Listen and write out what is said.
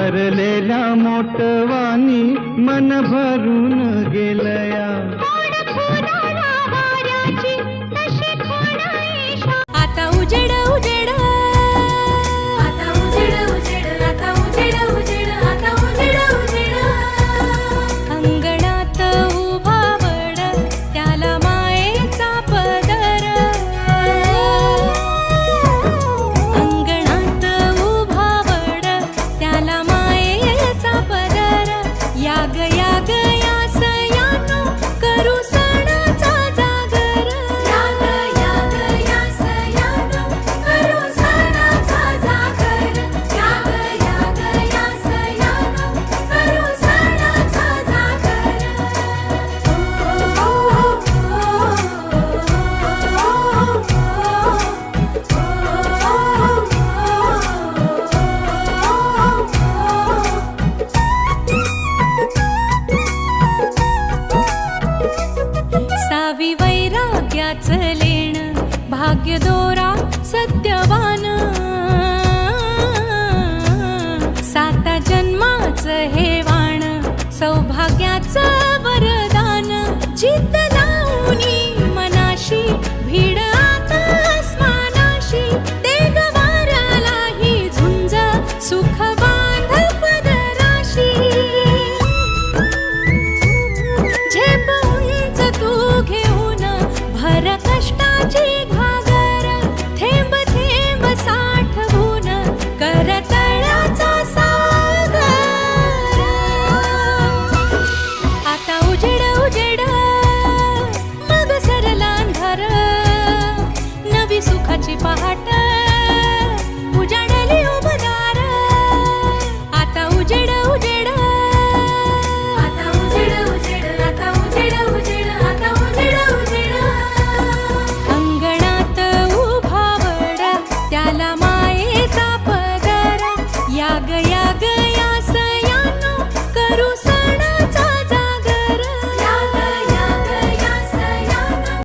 भरलेल्या मोटवानी मन भरून गेलया। आता उजेड उजेड आता उजेड उजेड आता उजेड उजेड आता उजेड उजेड अंगणात उभा वड त्याला मायेचा पदर अंगणात उभा वड त्याला मायेचा पदर याग याग या सयानो करू सणाचा जागर याग याग या सयानो करू सणाचा जागर याग याग या सयानो करू सणाचा जागर सावी वैराग्याचं लेण भाग्य दोरा सत्यवान साता जन्माचं हे वाण सौभाग्याचं वरदान चित्त लावणी मनाशी भीड आता आसमानाशी देगवाराला ही झुंज सुख बांध पदराशी झेप उंच तू घेऊन भर कष्टाची घागर थेंब थेंब साठवून कर तळ्याचा सागर आता उजेड उजेड मग सरला अंधार नवी सुखाची पहाट उजाडली उबदार आता उजेड उजेड आता उजेड उजेड आता उजेड उजेड आता उजेड उजेड अंगणात उभा वड त्याला मायेचा पदर याग याग या सयानो करू